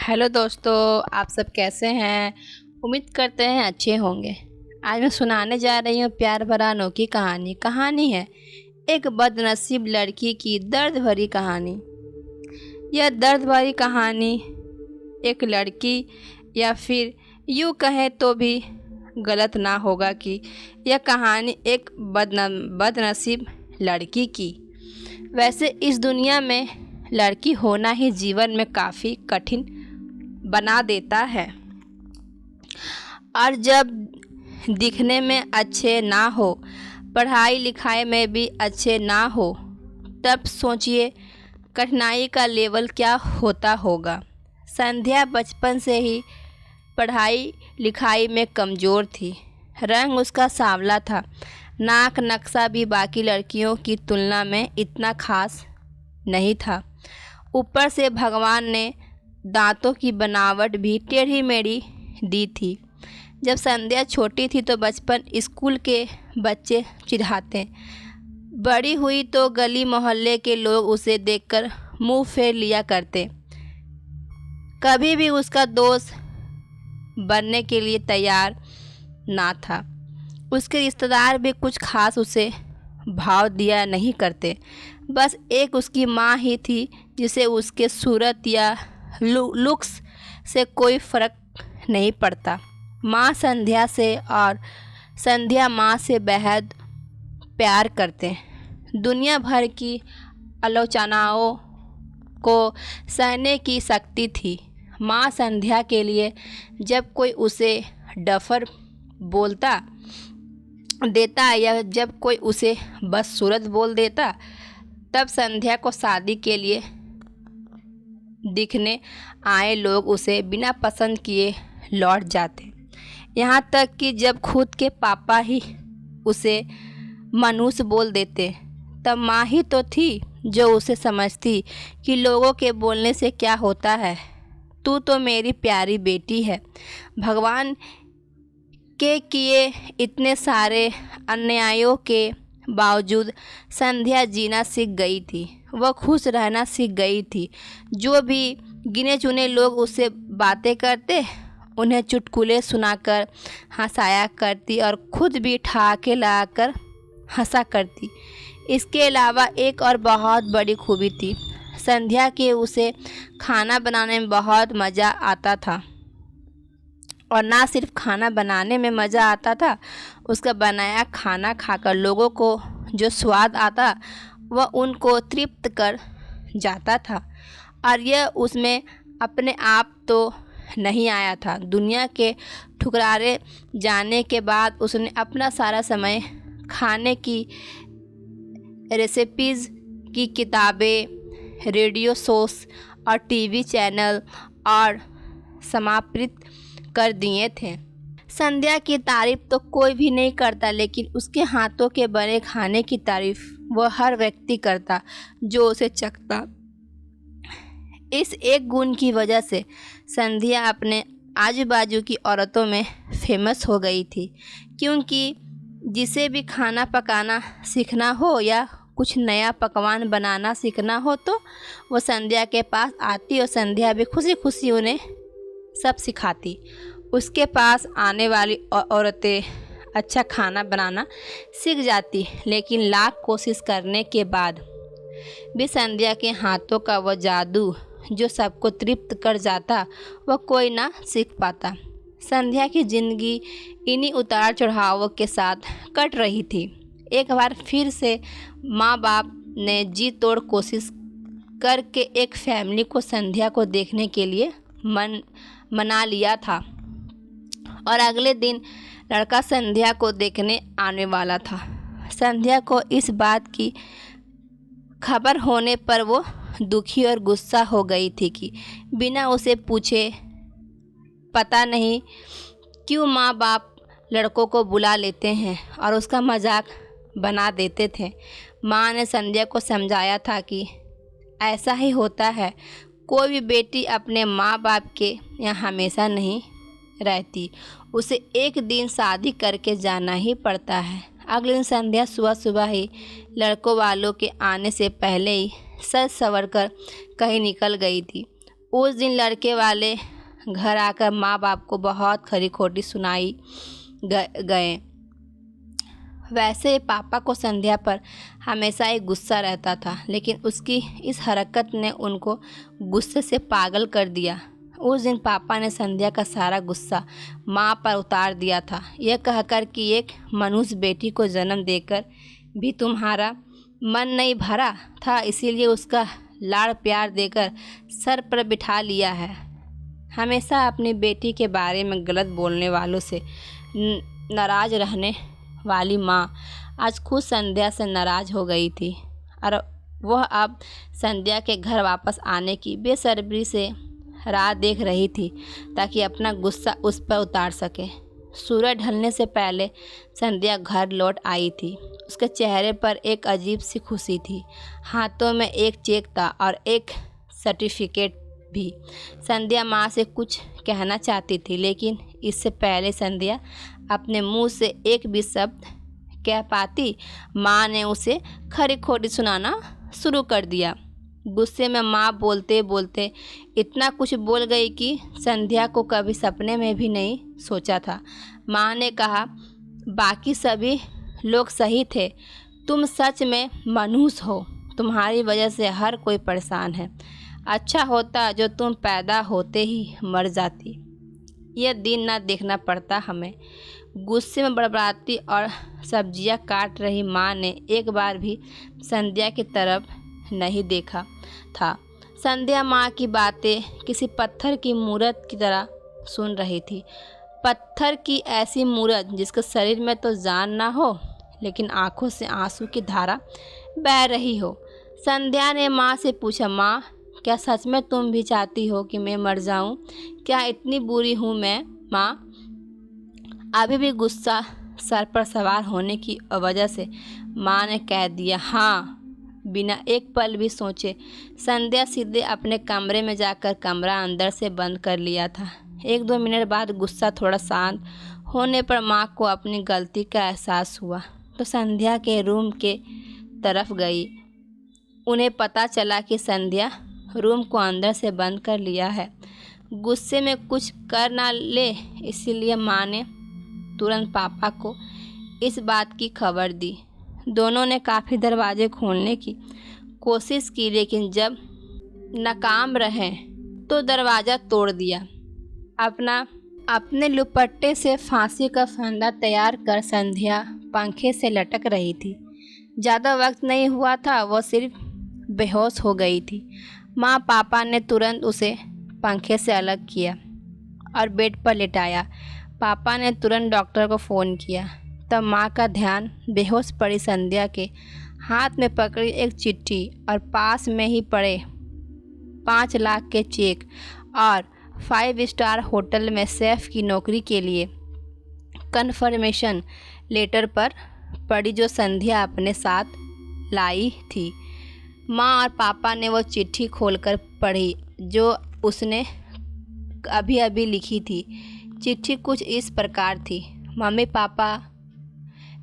Hello दोस्तों, आप सब कैसे हैं। उम्मीद करते हैं अच्छे होंगे। आज मैं सुनाने जा रही हूँ प्यार भरा अनोखी कहानी है एक बदनसीब लड़की की दर्द भरी कहानी। यह दर्द भरी कहानी एक लड़की या फिर यूँ कहें तो भी गलत ना होगा कि यह कहानी एक बदनसीब लड़की की। वैसे इस दुनिया में लड़की होना ही जीवन में काफ़ी कठिन बना देता है, और जब दिखने में अच्छे ना हो, पढ़ाई लिखाई में भी अच्छे ना हो, तब सोचिए कठिनाई का लेवल क्या होता होगा। संध्या बचपन से ही पढ़ाई लिखाई में कमज़ोर थी। रंग उसका सांवला था, नाक नक्शा भी बाकी लड़कियों की तुलना में इतना खास नहीं था। ऊपर से भगवान ने दांतों की बनावट भी टेढ़ी मेढ़ी दी थी। जब संध्या छोटी थी तो बचपन स्कूल के बच्चे चिढ़ाते, बड़ी हुई तो गली मोहल्ले के लोग उसे देखकर मुंह फेर लिया करते। कभी भी उसका दोस्त बनने के लिए तैयार ना था। उसके रिश्तेदार भी कुछ खास उसे भाव दिया नहीं करते। बस एक उसकी माँ ही थी जिसे उसके सूरत या लुक्स से कोई फ़र्क नहीं पड़ता। माँ संध्या से और संध्या माँ से बेहद प्यार करते। दुनिया भर की आलोचनाओं को सहने की शक्ति थी। माँ संध्या के लिए जब कोई उसे डफर बोलता देता या जब कोई उसे बदसूरत बोल देता, तब संध्या को शादी के लिए दिखने आए लोग उसे बिना पसंद किए लौट जाते। यहाँ तक कि जब खुद के पापा ही उसे मनुष्य बोल देते, तब माँ ही तो थी जो उसे समझती कि लोगों के बोलने से क्या होता है। तू तो मेरी प्यारी बेटी है। भगवान के किए इतने सारे अन्यायों के बावजूद संध्या जीना सीख गई थी। वह खुश रहना सीख गई थी। जो भी गिने चुने लोग उससे बातें करते, उन्हें चुटकुले सुनाकर हंसाया करती और खुद भी ठहाके लगाकर हंसा करती। इसके अलावा एक और बहुत बड़ी खूबी थी संध्या के, उसे खाना बनाने में बहुत मज़ा आता था। और ना सिर्फ खाना बनाने में मज़ा आता था, उसका बनाया खाना खाकर लोगों को जो स्वाद आता वह उनको तृप्त कर जाता था। और यह उसमें अपने आप तो नहीं आया था। दुनिया के ठुकराए जाने के बाद उसने अपना सारा समय खाने की रेसिपीज़ की किताबें, रेडियो शोस और टीवी चैनल और समाप्त कर दिए थे। संध्या की तारीफ तो कोई भी नहीं करता, लेकिन उसके हाथों के बने खाने की तारीफ वह हर व्यक्ति करता जो उसे चखता। इस एक गुण की वजह से संध्या अपने आजू बाजू की औरतों में फेमस हो गई थी, क्योंकि जिसे भी खाना पकाना सीखना हो या कुछ नया पकवान बनाना सीखना हो तो वो संध्या के पास आती और संध्या भी खुशी खुशी उन्हें सब सिखाती। उसके पास आने वाली औरतें अच्छा खाना बनाना सीख जाती, लेकिन लाख कोशिश करने के बाद भी संध्या के हाथों का वह जादू जो सबको तृप्त कर जाता, वह कोई ना सीख पाता। संध्या की ज़िंदगी इन्हीं उतार चढ़ावों के साथ कट रही थी। एक बार फिर से माँ बाप ने जी तोड़ कोशिश करके एक फैमिली को संध्या को देखने के लिए मना लिया था, और अगले दिन लड़का संध्या को देखने आने वाला था। संध्या को इस बात की खबर होने पर वो दुखी और गुस्सा हो गई थी कि बिना उसे पूछे पता नहीं क्यों माँ बाप लड़कों को बुला लेते हैं और उसका मजाक बना देते थे। माँ ने संध्या को समझाया था कि ऐसा ही होता है, कोई भी बेटी अपने माँ बाप के यहाँ हमेशा नहीं रहती, उसे एक दिन शादी करके जाना ही पड़ता है। अगले दिन संध्या सुबह सुबह ही लड़कों वालों के आने से पहले ही सज संवर कर कहीं निकल गई थी। उस दिन लड़के वाले घर आकर माँ बाप को बहुत खरी खोटी सुनाई गए। वैसे पापा को संध्या पर हमेशा ही गुस्सा रहता था, लेकिन उसकी इस हरकत ने उनको गुस्से से पागल कर दिया। उस दिन पापा ने संध्या का सारा गुस्सा माँ पर उतार दिया था, यह कहकर कि एक मनुष्य बेटी को जन्म देकर भी तुम्हारा मन नहीं भरा था, इसीलिए उसका लाड़ प्यार देकर सर पर बिठा लिया है। हमेशा अपनी बेटी के बारे में गलत बोलने वालों से नाराज़ रहने वाली माँ आज खुद संध्या से नाराज़ हो गई थी और वह अब संध्या के घर वापस आने की बेसब्री से राह देख रही थी ताकि अपना गुस्सा उस पर उतार सके। सूरज ढलने से पहले संध्या घर लौट आई थी। उसके चेहरे पर एक अजीब सी खुशी थी। हाथों में एक चेक था और एक सर्टिफिकेट भी। संध्या माँ से कुछ कहना चाहती थी, लेकिन इससे पहले संध्या अपने मुंह से एक भी शब्द कह पाती, माँ ने उसे खरी खोटी सुनाना शुरू कर दिया। गुस्से में माँ बोलते बोलते इतना कुछ बोल गई कि संध्या को कभी सपने में भी नहीं सोचा था। माँ ने कहा, बाकी सभी लोग सही थे, तुम सच में मनहूस हो, तुम्हारी वजह से हर कोई परेशान है। अच्छा होता जो तुम पैदा होते ही मर जाती, यह दिन ना देखना पड़ता हमें। गुस्से में बड़बड़ाती और सब्जियां काट रही माँ ने एक बार भी संध्या की तरफ नहीं देखा था। संध्या माँ की बातें किसी पत्थर की मूरत की तरह सुन रही थी। पत्थर की ऐसी मूरत जिसके शरीर में तो जान ना हो, लेकिन आंखों से आंसू की धारा बह रही हो। संध्या ने माँ से पूछा, माँ क्या सच में तुम भी चाहती हो कि मैं मर जाऊं? क्या इतनी बुरी हूँ मैं माँ? अभी भी गुस्सा सर पर सवार होने की वजह से माँ ने कह दिया हाँ। बिना एक पल भी सोचे संध्या सीधे अपने कमरे में जाकर कमरा अंदर से बंद कर लिया था। 1-2 मिनट बाद गुस्सा थोड़ा शांत होने पर माँ को अपनी गलती का एहसास हुआ तो संध्या के रूम के तरफ गई। उन्हें पता चला कि संध्या रूम को अंदर से बंद कर लिया है। गुस्से में कुछ कर ना ले, इसीलिए माँ ने तुरंत पापा को इस बात की खबर दी। दोनों ने काफ़ी दरवाजे खोलने की कोशिश की, लेकिन जब नाकाम रहे तो दरवाज़ा तोड़ दिया। अपने दुपट्टे से फांसी का फंदा तैयार कर संध्या पंखे से लटक रही थी। ज़्यादा वक्त नहीं हुआ था, वह सिर्फ बेहोश हो गई थी। माँ पापा ने तुरंत उसे पंखे से अलग किया और बेड पर लेटाया। पापा ने तुरंत डॉक्टर को फ़ोन किया। तब माँ का ध्यान बेहोश पड़ी संध्या के हाथ में पकड़ी एक चिट्ठी और पास में ही पड़े 5 लाख के चेक और 5 स्टार होटल में शेफ की नौकरी के लिए कन्फर्मेशन लेटर पर पड़ी, जो संध्या अपने साथ लाई थी। माँ और पापा ने वो चिट्ठी खोलकर पढ़ी जो उसने अभी अभी लिखी थी। चिट्ठी कुछ इस प्रकार थी, मम्मी पापा,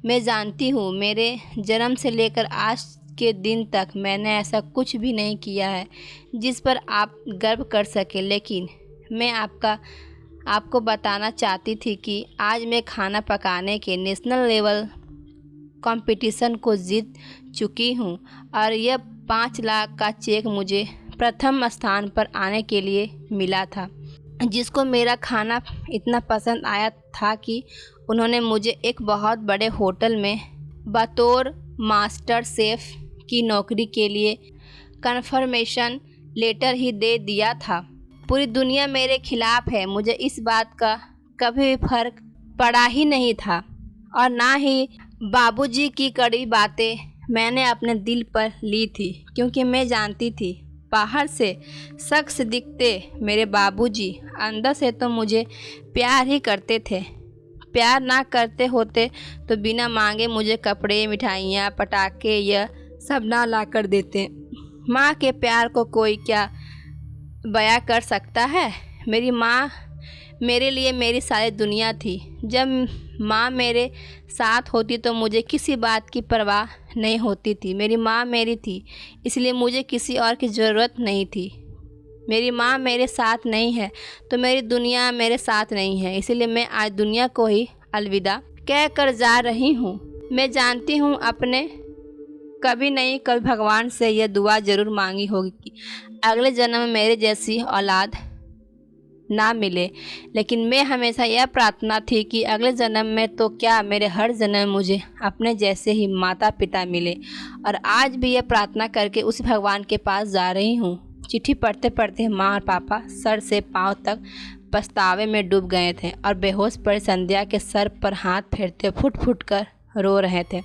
मैं जानती हूँ मेरे जन्म से लेकर आज के दिन तक मैंने ऐसा कुछ भी नहीं किया है जिस पर आप गर्व कर सके, लेकिन मैं आपको बताना चाहती थी कि आज मैं खाना पकाने के नेशनल लेवल कंपटीशन को जीत चुकी हूँ और यह 5 लाख का चेक मुझे प्रथम स्थान पर आने के लिए मिला था, जिसको मेरा खाना इतना पसंद आया था कि उन्होंने मुझे एक बहुत बड़े होटल में बतौर मास्टर शेफ़ की नौकरी के लिए कन्फर्मेशन लेटर ही दे दिया था। पूरी दुनिया मेरे खिलाफ है, मुझे इस बात का कभी भी फर्क पड़ा ही नहीं था और ना ही बाबूजी की कड़ी बातें मैंने अपने दिल पर ली थी, क्योंकि मैं जानती थी बाहर से शख्स दिखते मेरे बाबूजी अंदर से तो मुझे प्यार ही करते थे। प्यार ना करते होते तो बिना मांगे मुझे कपड़े, मिठाइयाँ, पटाखे यह सब ना ला कर देते। माँ के प्यार को कोई क्या बयां कर सकता है? मेरी माँ मेरे लिए मेरी सारी दुनिया थी। जब माँ मेरे साथ होती तो मुझे किसी बात की परवाह नहीं होती थी। मेरी माँ मेरी थी, इसलिए मुझे किसी और की ज़रूरत नहीं थी। मेरी माँ मेरे साथ नहीं है तो मेरी दुनिया मेरे साथ नहीं है। इसीलिए मैं आज दुनिया को ही अलविदा कह कर जा रही हूँ। मैं जानती हूँ अपने कभी नहीं कभी भगवान से यह दुआ ज़रूर मांगी होगी कि अगले जन्म में मेरे जैसी औलाद ना मिले, लेकिन मैं हमेशा यह प्रार्थना थी कि अगले जन्म में तो क्या मेरे हर जन्म में मुझे अपने जैसे ही माता पिता मिले। और आज भी यह प्रार्थना करके उस भगवान के पास जा रही हूँ। चिट्ठी पढ़ते पढ़ते माँ और पापा सर से पाँव तक पछतावे में डूब गए थे और बेहोश पड़ी संध्या के सर पर हाथ फेरते फुट फुट कर रो रहे थे।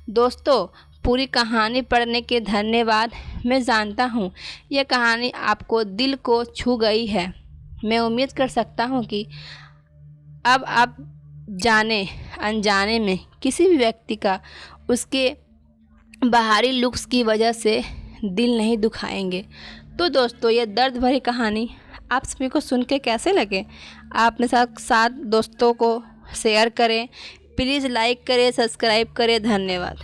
दोस्तों, पूरी कहानी पढ़ने के धन्यवाद। मैं जानता हूँ यह कहानी आपको दिल को छू गई है। मैं उम्मीद कर सकता हूँ कि अब आप जाने अनजाने में किसी भी व्यक्ति का उसके बाहरी लुक्स की वजह से दिल नहीं दुखाएंगे। तो दोस्तों, ये दर्द भरी कहानी आप सभी को सुन के कैसे लगे? आप अपने साथ दोस्तों को शेयर करें, प्लीज़ लाइक करें, सब्सक्राइब करें। धन्यवाद।